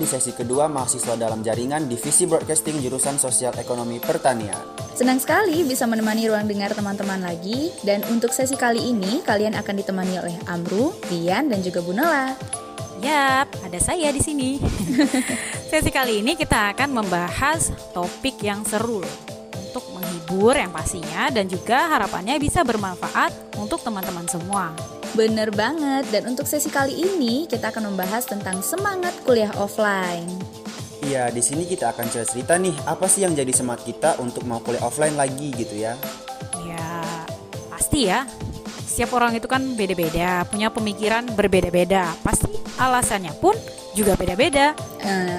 di sesi kedua mahasiswa dalam jaringan Divisi Broadcasting jurusan Sosial Ekonomi Pertanian. Senang sekali bisa menemani ruang dengar teman-teman lagi. Dan untuk sesi kali ini, kalian akan ditemani oleh Amru, Rian, dan juga Bu Nela. Yap, ada saya di sini. Sesi kali ini kita akan membahas topik yang seru untuk menghibur yang pastinya dan juga harapannya bisa bermanfaat untuk teman-teman semua. Bener banget, dan untuk sesi kali ini kita akan membahas tentang semangat kuliah offline. Iya, di sini kita akan cerita nih, apa sih yang jadi semangat kita untuk mau kuliah offline lagi gitu ya? Ya, pasti ya. Setiap orang itu kan beda-beda, punya pemikiran berbeda-beda. Pasti alasannya pun juga beda-beda.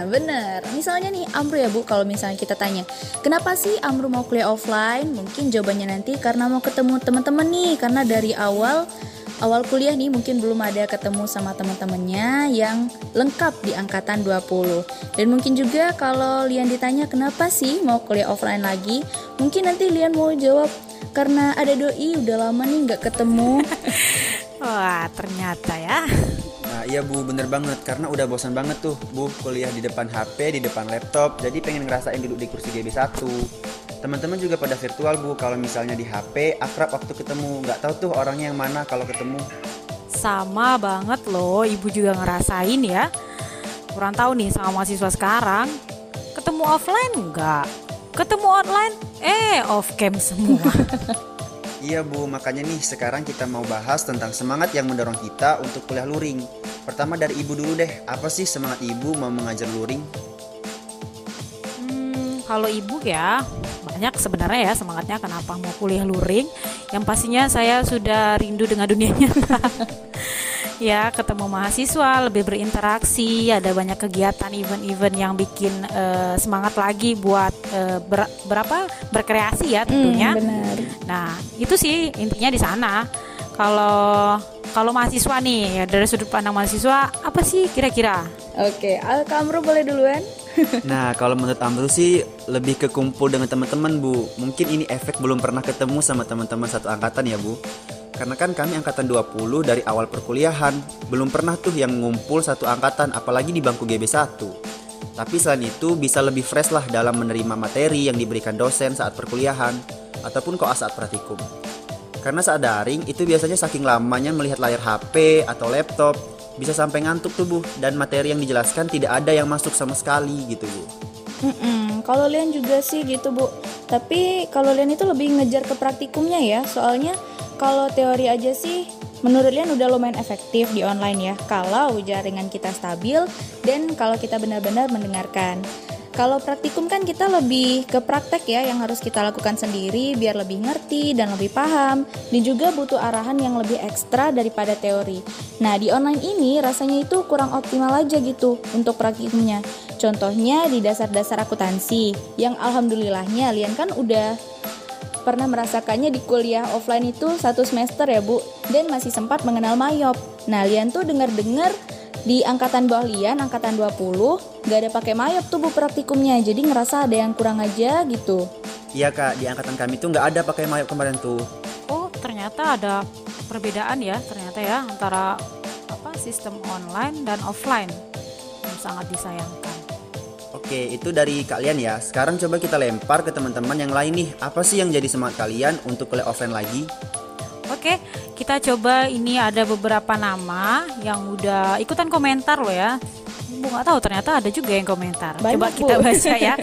Bener, misalnya nih Amru ya Bu, kalau misalnya kita tanya, kenapa sih Amru mau kuliah offline? Mungkin jawabannya nanti karena mau ketemu teman-teman nih, karena dari awal kuliah nih mungkin belum ada ketemu sama teman-temannya yang lengkap di angkatan 20. Dan mungkin juga kalau Lian ditanya kenapa sih mau kuliah offline lagi, mungkin nanti Lian mau jawab karena ada doi, udah lama nih gak ketemu. Wah, ternyata ya. Nah iya Bu, bener banget, karena udah bosan banget tuh Bu kuliah di depan HP, di depan laptop, jadi pengen ngerasain duduk di kursi GB1. Teman-teman juga pada virtual Bu, kalau misalnya di HP akrab waktu ketemu, nggak tahu tuh orangnya yang mana kalau ketemu. Sama banget loh, ibu juga ngerasain ya. Kurang tahu nih sama mahasiswa sekarang, ketemu offline enggak, ketemu online off cam semua. Iya Bu, makanya nih sekarang kita mau bahas tentang semangat yang mendorong kita untuk kuliah luring. Pertama dari Ibu dulu deh, apa sih semangat Ibu mau mengajar luring? Kalau ibu ya banyak sebenarnya ya semangatnya kenapa mau kuliah luring. Yang pastinya saya sudah rindu dengan dunia nyata. Ya, ketemu mahasiswa, lebih berinteraksi, ada banyak kegiatan event-event yang bikin semangat lagi buat berkreasi ya tentunya. Benar. Nah, itu sih intinya di sana. Kalau mahasiswa nih, ya dari sudut pandang mahasiswa apa sih kira-kira? Oke, Kak Amru boleh duluan? Nah kalau menurut Amru sih lebih ke kumpul dengan teman-teman Bu. Mungkin ini efek belum pernah ketemu sama teman-teman satu angkatan ya Bu. Karena kan kami angkatan 20 dari awal perkuliahan, belum pernah tuh yang ngumpul satu angkatan apalagi di bangku GB1. Tapi selain itu bisa lebih fresh lah dalam menerima materi yang diberikan dosen saat perkuliahan ataupun koas saat praktikum. Karena saat daring itu biasanya saking lamanya melihat layar HP atau laptop, bisa sampai ngantuk tuh Bu, dan materi yang dijelaskan tidak ada yang masuk sama sekali gitu Bu. Kalau Lian juga sih gitu Bu. Tapi kalau Lian itu lebih ngejar ke praktikumnya ya. Soalnya kalau teori aja sih menurut Lian udah lumayan efektif di online ya, kalau jaringan kita stabil dan kalau kita benar-benar mendengarkan. Kalau praktikum kan kita lebih ke praktek ya, yang harus kita lakukan sendiri biar lebih ngerti dan lebih paham, dan juga butuh arahan yang lebih ekstra daripada teori. Nah di online ini rasanya itu kurang optimal aja gitu untuk praktikumnya. Contohnya di dasar-dasar akuntansi, yang alhamdulillahnya Lian kan udah pernah merasakannya di kuliah offline itu 1 semester ya Bu, dan masih sempat mengenal mayop. Nah Lian tuh dengar-dengar di angkatan bawah Lian, angkatan 20, gak ada pakai mayop tuh Bu praktikumnya, jadi ngerasa ada yang kurang aja gitu. Iya Kak, di angkatan kami tuh nggak ada pakai mayop kemarin tuh. Oh, ternyata ada perbedaan ya ternyata ya antara sistem online dan offline. Sangat disayangkan. Oke, itu dari kalian ya. Sekarang coba kita lempar ke teman-teman yang lain nih. Apa sih yang jadi semangat kalian untuk kuliah offline lagi? Oke, kita coba, ini ada beberapa nama yang udah ikutan komentar loh ya. Bu nggak tahu ternyata ada juga yang komentar. Banyak, coba kita Bu. baca ya.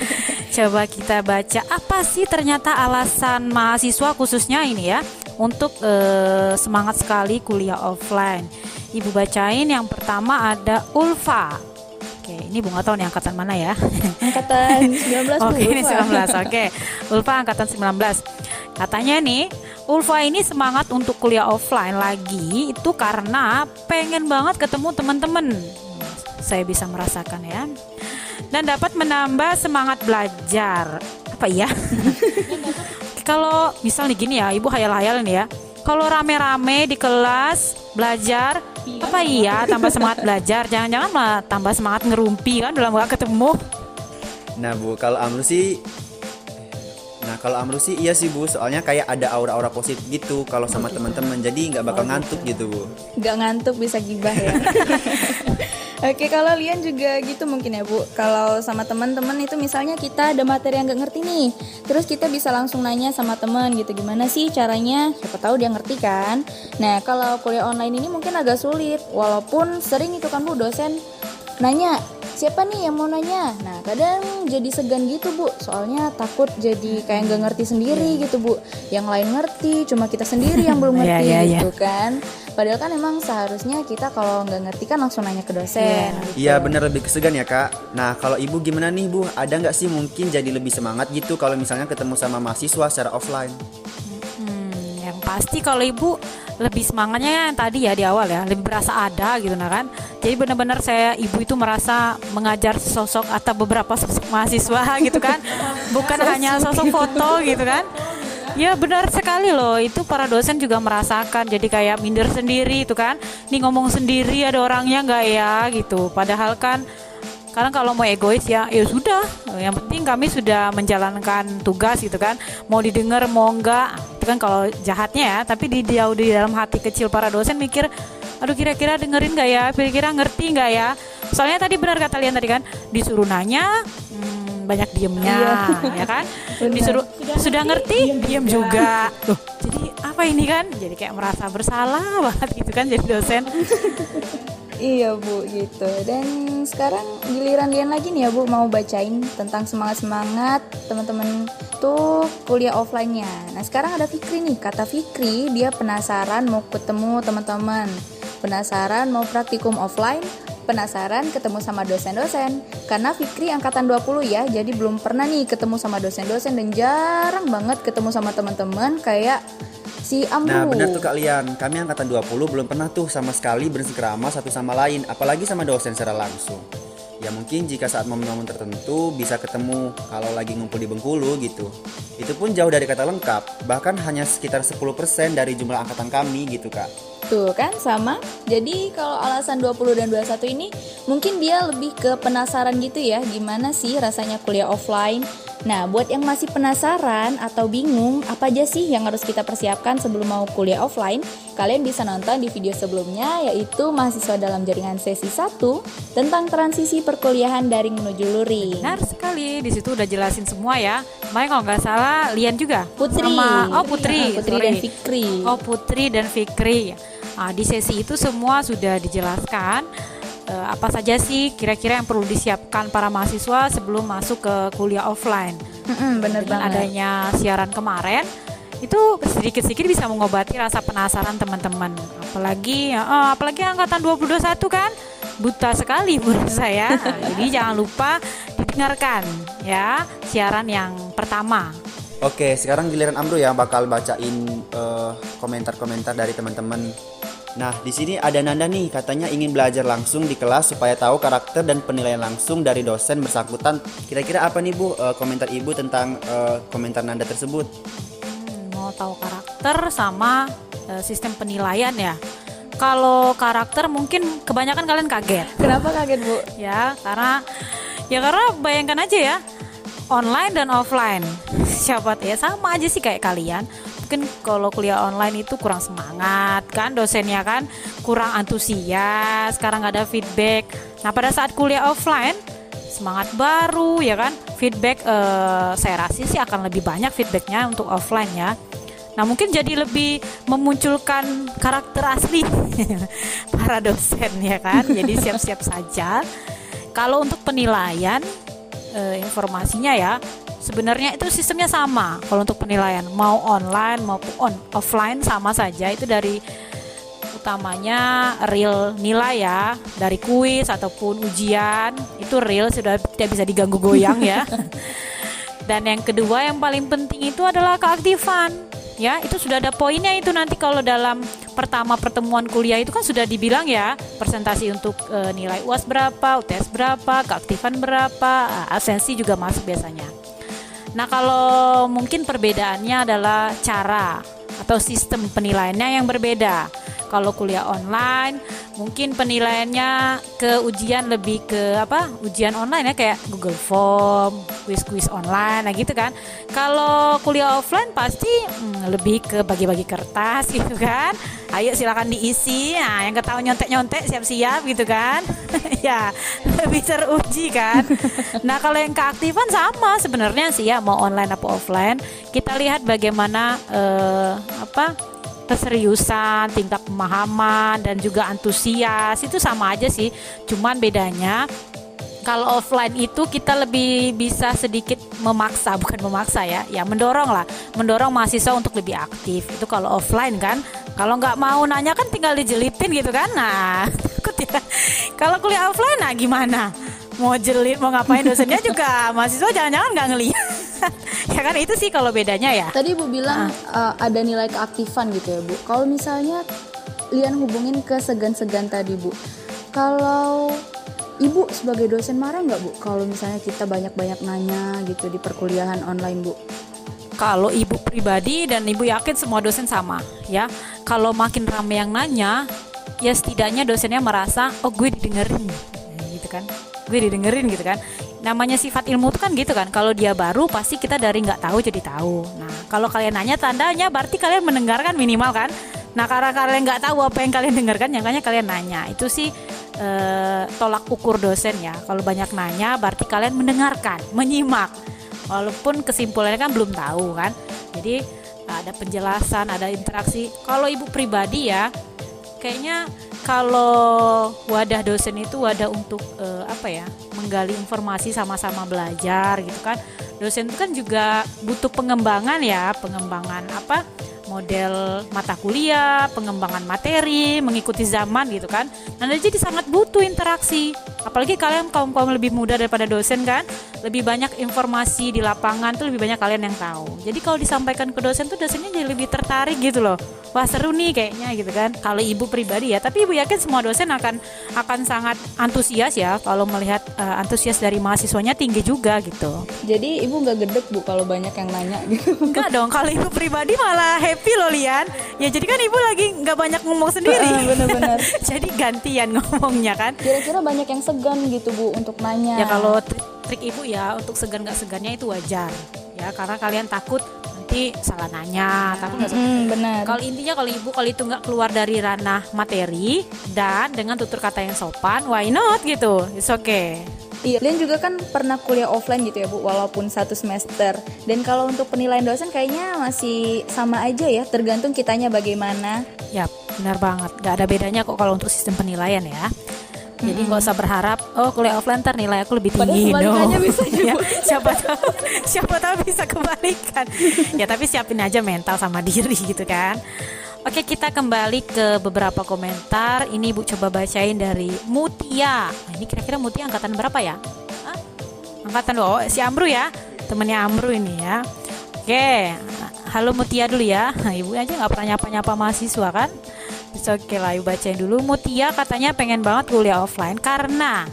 Coba kita baca apa sih ternyata alasan mahasiswa khususnya ini ya untuk semangat sekali kuliah offline. Ibu bacain yang pertama ada Ulfa. Oke, ini Bu nggak tahu nih angkatan mana ya. Angkatan 19 Bu. Oke, ini Ulfa. 19. Oke. Ulfa angkatan 19. Katanya nih, Ulfa ini semangat untuk kuliah offline lagi itu karena pengen banget ketemu teman-teman. Saya bisa merasakan ya. Dan dapat menambah semangat belajar. Apa ya? Kalau misal nih gini ya, Ibu hayal-hayal nih ya. Kalau rame-rame di kelas belajar, apa iya tambah semangat belajar? Jangan-jangan malah tambah semangat ngerumpi kan dalam gak ketemu. Nah Bu, kalau Amru sih iya sih Bu, soalnya kayak ada aura-aura positif gitu kalau sama teman-teman, jadi nggak bakal ngantuk gitu Bu. Nggak ngantuk bisa gibah ya. Oke, kalau Lian juga gitu mungkin ya Bu. Kalau sama teman-teman itu misalnya kita ada materi yang gak ngerti nih, terus kita bisa langsung nanya sama teman gitu, gimana sih caranya, siapa tahu dia ngerti kan. Nah, kalau kuliah online ini mungkin agak sulit, walaupun sering itu kan Bu, dosen nanya, siapa nih yang mau nanya? Nah, kadang jadi segan gitu Bu, soalnya takut jadi kayak gak ngerti sendiri gitu Bu. Yang lain ngerti, cuma kita sendiri yang belum ngerti gitu kan. Padahal kan emang seharusnya kita kalau nggak ngerti kan langsung nanya ke dosen gitu. Iya bener, lebih kesegan ya Kak. Nah kalau Ibu gimana nih Bu? Ada nggak sih mungkin jadi lebih semangat gitu kalau misalnya ketemu sama mahasiswa secara offline? Yang pasti kalau Ibu lebih semangatnya yang tadi ya di awal ya, lebih berasa ada gitu nah kan. Jadi benar-benar Ibu itu merasa mengajar sosok atau beberapa sosok mahasiswa gitu kan. Bukan hanya sosok foto gitu kan. Ya benar sekali loh, itu para dosen juga merasakan, jadi kayak minder sendiri itu kan, nih ngomong sendiri ada orangnya nggak ya gitu. Padahal kan karena kalau mau egois ya sudah, yang penting kami sudah menjalankan tugas gitu kan, mau didengar mau enggak itu kan kalau jahatnya ya. Tapi di dalam hati kecil para dosen mikir, aduh kira-kira dengerin nggak ya, kira-kira ngerti nggak ya. Soalnya tadi benar kata Lian tadi kan, disuruh nanya banyak diemnya ya kan, disuruh sudah ngerti diem juga. Loh, jadi apa ini kan, jadi kayak merasa bersalah banget gitu kan jadi dosen. Iya Bu gitu. Dan sekarang giliran Lian lagi nih ya Bu, mau bacain tentang semangat teman-teman tuh kuliah offline-nya. Nah sekarang ada Fikri nih, kata Fikri dia penasaran mau ketemu teman-teman, penasaran mau praktikum offline, penasaran ketemu sama dosen-dosen. Karena Fikri angkatan 20 ya, jadi belum pernah nih ketemu sama dosen-dosen dan jarang banget ketemu sama teman-teman kayak si Amru. Nah benar tuh Kak Lian, kami angkatan 20 belum pernah tuh sama sekali bersengkrama satu sama lain, apalagi sama dosen secara langsung. Ya mungkin jika saat momen-momen tertentu bisa ketemu kalau lagi ngumpul di Bengkulu gitu. Itu pun jauh dari kata lengkap, bahkan hanya sekitar 10% dari jumlah angkatan kami gitu Kak. Tuh kan sama. Jadi kalau alasan 20 dan 21 ini mungkin dia lebih ke penasaran gitu ya, gimana sih rasanya kuliah offline. Nah buat yang masih penasaran atau bingung apa aja sih yang harus kita persiapkan sebelum mau kuliah offline, kalian bisa nonton di video sebelumnya, yaitu mahasiswa dalam jaringan sesi 1 tentang transisi perkuliahan daring menuju luring. Benar sekali, di situ udah jelasin semua ya. Makanya kalau nggak salah Lian juga Putri Putri dan Fikri. Putri dan Fikri. Nah, di sesi itu semua sudah dijelaskan apa saja sih kira-kira yang perlu disiapkan para mahasiswa sebelum masuk ke kuliah offline. Bener Dengan banget. adanya siaran kemarin itu sedikit-sedikit bisa mengobati rasa penasaran teman-teman. Apalagi angkatan 2021 kan buta sekali menurut saya. Jadi jangan lupa didengarkan ya siaran yang pertama. Oke, sekarang giliran Amru ya bakal bacain komentar-komentar dari teman-teman. Nah, di sini ada Nanda nih, katanya ingin belajar langsung di kelas supaya tahu karakter dan penilaian langsung dari dosen bersangkutan. Kira-kira apa nih Bu komentar Ibu tentang komentar Nanda tersebut? Mau tahu karakter sama sistem penilaian ya. Kalau karakter mungkin kebanyakan kalian kaget. Kenapa kaget Bu? Ya, karena bayangkan aja ya, online dan offline. Siapa ya sama aja sih kayak kalian. Mungkin kalau kuliah online itu kurang semangat kan, dosennya kan kurang antusias, sekarang nggak ada feedback. Nah pada saat kuliah offline semangat baru ya kan, feedback saya rasa sih akan lebih banyak feedbacknya untuk offline ya. Nah mungkin jadi lebih memunculkan karakter asli para dosen ya kan, jadi siap-siap saja. Kalau untuk penilaian informasinya ya, sebenarnya itu sistemnya sama. Kalau untuk penilaian mau online maupun offline sama saja, itu dari utamanya real nilai ya, dari kuis ataupun ujian itu real, sudah tidak bisa diganggu goyang ya. Dan yang kedua yang paling penting itu adalah keaktifan ya, itu sudah ada poinnya itu nanti kalau dalam pertama pertemuan kuliah itu kan sudah dibilang ya, presentasi untuk nilai UAS berapa, UTS berapa, keaktifan berapa, absensi juga masuk biasanya. Nah kalau mungkin perbedaannya adalah cara atau sistem penilaiannya yang berbeda. Kalau kuliah online Mungkin penilaiannya ke ujian lebih ke ujian online ya, kayak Google Form, kuis-kuis online, nah gitu kan. Kalau kuliah offline pasti lebih ke bagi-bagi kertas gitu kan. Ayo silakan diisi. Nah, yang ketahuan nyontek-nyontek siap-siap gitu kan. Ya, lebih teruji kan. Nah, kalau yang keaktifan sama sebenarnya sih ya, mau online atau offline. Kita lihat bagaimana keseriusan, tingkat pemahaman dan juga antusias itu sama aja sih. Cuman bedanya kalau offline itu kita lebih bisa sedikit memaksa, bukan memaksa ya, mendorong mahasiswa untuk lebih aktif. Itu kalau offline kan. Kalau nggak mau nanya kan tinggal dijelitin gitu kan. Nah, takut ya. Kalau kuliah offline nah gimana? Mau jelit, mau ngapain dosennya juga mahasiswa jangan-jangan nggak ngelihat. Ya kan, itu sih kalau bedanya ya. Tadi Ibu bilang ada nilai keaktifan gitu ya Bu. Kalau misalnya Lian hubungin ke segan-segan tadi Bu, kalau Ibu sebagai dosen marah nggak Bu kalau misalnya kita banyak-banyak nanya gitu di perkuliahan online Bu? Kalau Ibu pribadi dan Ibu yakin semua dosen sama ya, kalau makin ramai yang nanya ya setidaknya dosennya merasa gue didengerin gitu kan, gue didengerin gitu kan. Namanya sifat ilmu itu kan gitu kan, kalau dia baru pasti kita dari nggak tahu jadi tahu. Nah, kalau kalian nanya tandanya berarti kalian mendengarkan minimal kan. Nah, karena kalian nggak tahu apa yang kalian dengarkan, makanya kalian nanya. Itu sih tolak ukur dosen ya. Kalau banyak nanya berarti kalian mendengarkan, menyimak, walaupun kesimpulannya kan belum tahu kan. Jadi ada penjelasan, ada interaksi. Kalau Ibu pribadi ya, kayaknya kalau wadah dosen itu wadah untuk menggali informasi, sama-sama belajar gitu kan. Dosen itu kan juga butuh pengembangan ya, pengembangan model mata kuliah, pengembangan materi, mengikuti zaman gitu kan. Nah, jadi sangat butuh interaksi. Apalagi kalian kaum lebih muda daripada dosen kan, lebih banyak informasi di lapangan tuh, lebih banyak kalian yang tahu. Jadi kalau disampaikan ke dosen tuh dosennya jadi lebih tertarik gitu loh. Wah, seru nih kayaknya gitu kan. Kalau Ibu pribadi ya, tapi Ibu yakin semua dosen akan sangat antusias ya kalau melihat antusias dari mahasiswanya tinggi juga gitu. Jadi Ibu nggak gedek Bu kalau banyak yang nanya gitu? Enggak dong, kalau Ibu pribadi malah happy loh Lian. Ya jadi kan Ibu lagi nggak banyak ngomong sendiri. Bener-bener. Jadi gantian ngomongnya kan. Kira-kira banyak yang segan gitu Bu untuk nanya? Ya kalau trik Ibu ya, untuk segan nggak segannya itu wajar ya, karena kalian takut nanti salah nanya, takut nggak benar. Kalau intinya kalau Ibu kalau itu nggak keluar dari ranah materi dan dengan tutur kata yang sopan, why not gitu, it's okay. Iya, Lian juga kan pernah kuliah offline gitu ya Bu, walaupun 1 semester. Dan kalau untuk penilaian dosen kayaknya masih sama aja ya, tergantung kitanya bagaimana. Ya, benar banget. Gak ada bedanya kok kalau untuk sistem penilaian ya. Jadi nggak usah berharap kuliah offline ntar nilai aku lebih tinggi. Padahal kebalikannya bisa ya, siapa tahu bisa kebalikan. Ya tapi siapin aja mental sama diri gitu kan. Oke, kita kembali ke beberapa komentar. Ini Ibu coba bacain dari Mutia. Nah, ini kira-kira Mutia angkatan berapa ya? Angkatan si Amru ya, temennya Amru ini ya. Oke, halo Mutia dulu ya. Nah, Ibu aja nggak pernah nyapa-nyapa mahasiswa kan? Oke lah, Ibu bacain dulu. Mutia katanya pengen banget kuliah offline karena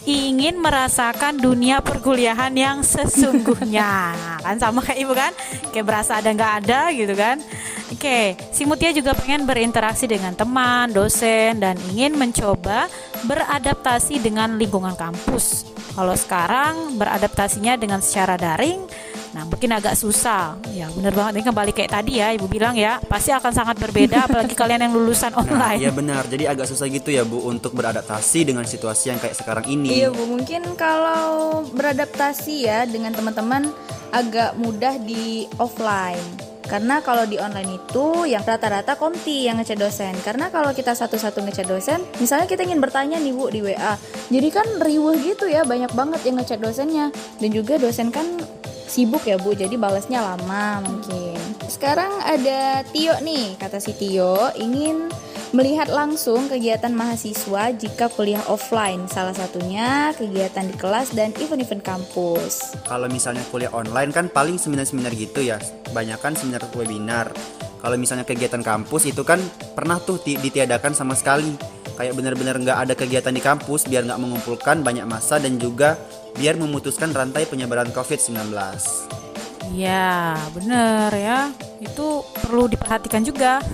ingin merasakan dunia perkuliahan yang sesungguhnya. Kan sama kayak Ibu kan, kayak berasa ada nggak ada gitu kan. Oke, si Mutia juga pengen berinteraksi dengan teman, dosen, dan ingin mencoba beradaptasi dengan lingkungan kampus. Kalau sekarang beradaptasinya dengan secara daring, nah mungkin agak susah. Ya benar banget, ini kembali kayak tadi ya Ibu bilang ya, pasti akan sangat berbeda apalagi kalian yang lulusan online. Iya benar, jadi agak susah gitu ya Bu untuk beradaptasi dengan situasi yang kayak sekarang ini. Iya Bu, mungkin kalau beradaptasi ya dengan teman-teman agak mudah di offline. Karena kalau di online itu yang rata-rata komti yang ngechat dosen. Karena kalau kita satu-satu ngechat dosen, misalnya kita ingin bertanya nih Bu di WA, jadi kan riuh gitu ya, banyak banget yang ngechat dosennya. Dan juga dosen kan sibuk ya Bu, jadi balasnya lama mungkin. Sekarang ada Tio nih, kata si Tio ingin melihat langsung kegiatan mahasiswa jika kuliah offline, salah satunya kegiatan di kelas dan event-event kampus. Kalau misalnya kuliah online kan paling seminar-seminar gitu ya, kebanyakan seminar webinar. Kalau misalnya kegiatan kampus itu kan pernah tuh ditiadakan sama sekali. Kayak benar-benar nggak ada kegiatan di kampus biar nggak mengumpulkan banyak massa dan juga biar memutuskan rantai penyebaran COVID-19. Ya benar ya, itu perlu diperhatikan juga.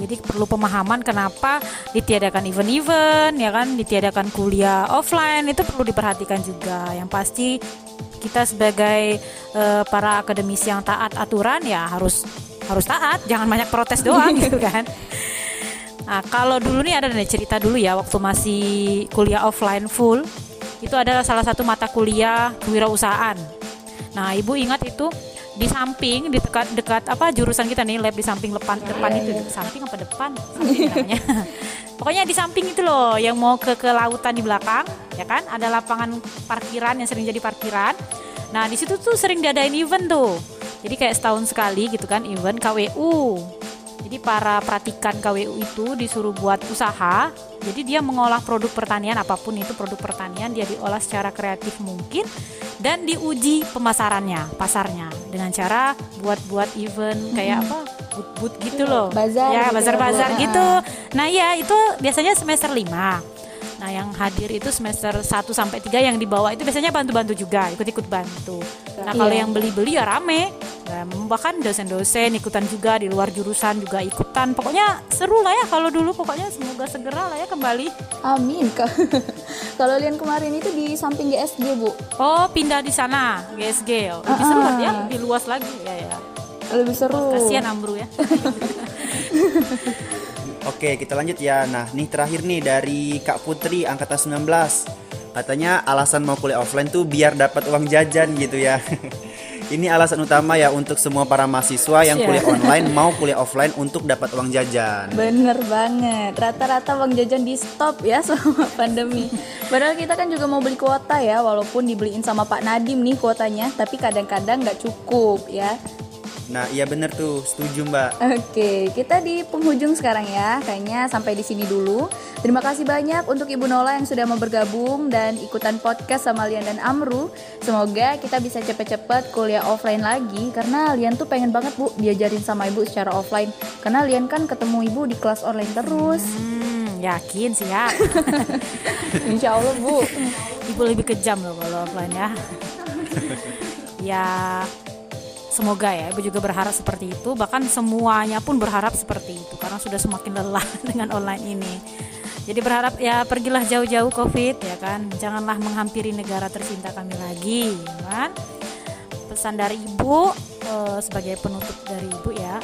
Jadi perlu pemahaman kenapa ditiadakan event-event, ya kan, ditiadakan kuliah offline, itu perlu diperhatikan juga. Yang pasti kita sebagai para akademisi yang taat aturan ya harus taat, jangan banyak protes doang gitu kan. Nah, kalau dulu nih ada nih cerita dulu ya, waktu masih kuliah offline full, itu adalah salah satu mata kuliah kewirausahaan. Nah, Ibu ingat itu di samping, di dekat apa jurusan kita nih, lab di samping depan itu, samping apa depan? Samping namanya. Pokoknya di samping itu loh, yang mau ke lautan di belakang, ya kan? Ada lapangan parkiran yang sering jadi parkiran. Nah, di situ tuh sering diadain event tuh. Jadi kayak setahun sekali gitu kan, event KWU. Jadi para pratikan KWU itu disuruh buat usaha. Jadi dia mengolah produk pertanian, apapun itu produk pertanian, dia diolah secara kreatif mungkin dan diuji pemasarannya, pasarnya dengan cara buat event kayak apa? But gitu loh. Bazar ya, gitu bazar-bazar ya, Bu. gitu. Nah, ya itu biasanya semester 5. Nah, yang hadir itu semester 1 sampai 3, yang di bawah itu biasanya bantu-bantu juga, ikut-ikut bantu. Nah, kalau Iya. yang beli-beli ya rame. Nah, bahkan dosen-dosen ikutan juga, di luar jurusan juga ikutan. Pokoknya seru lah ya kalau dulu, pokoknya semoga segera lah ya kembali. Amin. Kalau Lian kemarin itu di samping GSG, Bu. Oh, pindah di sana, GSG. Oh, lebih seru lah ya, lebih luas lagi ya. Lebih seru. Kasihan Amru ya. Oke, kita lanjut ya. Nah, nih terakhir nih dari Kak Putri angkatan 19. Katanya alasan mau kuliah offline tuh biar dapat uang jajan gitu ya. Ini alasan utama ya untuk semua para mahasiswa yang Iya. kuliah online mau kuliah offline untuk dapat uang jajan. Bener banget. Rata-rata uang jajan di stop ya selama pandemi. Padahal kita kan juga mau beli kuota ya, walaupun dibeliin sama Pak Nadim nih kuotanya, tapi kadang-kadang nggak cukup ya. Nah, iya bener tuh, setuju Mbak. Oke, kita di penghujung sekarang ya. Kayaknya sampai di sini dulu. Terima kasih banyak untuk Ibu Nola yang sudah mau bergabung dan ikutan podcast sama Lian dan Amru. Semoga kita bisa cepet-cepet kuliah offline lagi, karena Lian tuh pengen banget Bu diajarin sama Ibu secara offline. Karena Lian kan ketemu Ibu di kelas online terus. Yakin sih ya. Insya Allah Bu. Ibu lebih kejam loh kalau offline ya. Ya, semoga ya, Ibu juga berharap seperti itu. Bahkan semuanya pun berharap seperti itu, karena sudah semakin lelah dengan online ini. Jadi berharap ya pergilah jauh-jauh COVID ya kan. Janganlah menghampiri negara tercinta kami lagi ya kan. Pesan dari Ibu sebagai penutup dari Ibu ya.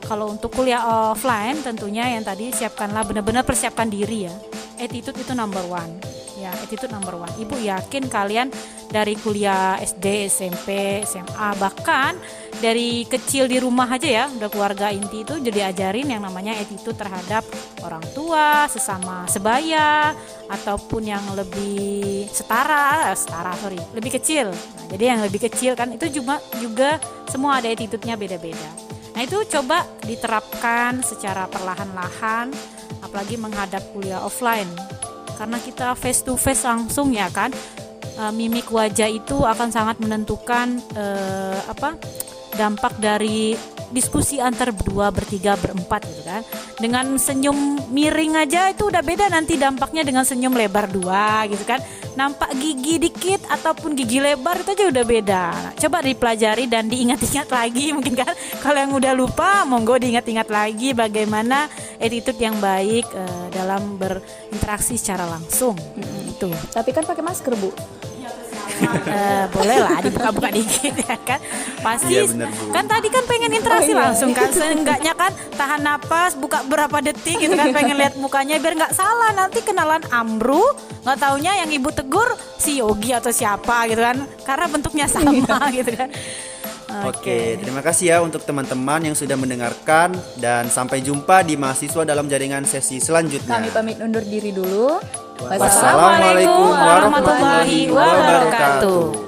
Kalau untuk kuliah offline tentunya yang tadi siapkanlah, benar-benar persiapkan diri ya. Attitude itu number one. Ya, attitude number one. Ibu yakin kalian dari kuliah SD, SMP, SMA, bahkan dari kecil di rumah aja ya, udah keluarga inti itu jadi ajarin yang namanya attitude terhadap orang tua, sesama sebaya, ataupun yang lebih lebih kecil. Nah, jadi yang lebih kecil kan itu juga semua ada attitude-nya beda-beda. Nah, itu coba diterapkan secara perlahan-lahan, apalagi menghadap kuliah offline. Karena kita face to face langsung ya kan, mimik wajah itu akan sangat menentukan dampak dari diskusi antar berdua, bertiga, berempat gitu kan. Dengan senyum miring aja itu udah beda nanti dampaknya dengan senyum lebar dua gitu kan. Nampak gigi dikit ataupun gigi lebar itu aja udah beda. Nah, coba dipelajari dan diingat-ingat lagi mungkin kan. Kalau yang udah lupa monggo diingat-ingat lagi bagaimana attitude yang baik dalam berinteraksi secara langsung. Itu. Tapi kan pakai masker Bu. Boleh lah dibuka-buka dikit ya kan. Pasti Iya, bener, Bu. kan tadi kan pengen interaksi langsung kan, seenggaknya kan tahan napas, buka berapa detik gitu kan, pengen lihat mukanya biar nggak salah nanti kenalan Amru, nggak taunya yang Ibu tegur si Yogi atau siapa gitu kan, karena bentuknya sama gitu kan. Oke, terima kasih ya untuk teman-teman yang sudah mendengarkan, dan sampai jumpa di mahasiswa dalam jaringan sesi selanjutnya. Kami pamit undur diri dulu. Wassalamualaikum warahmatullahi wabarakatuh.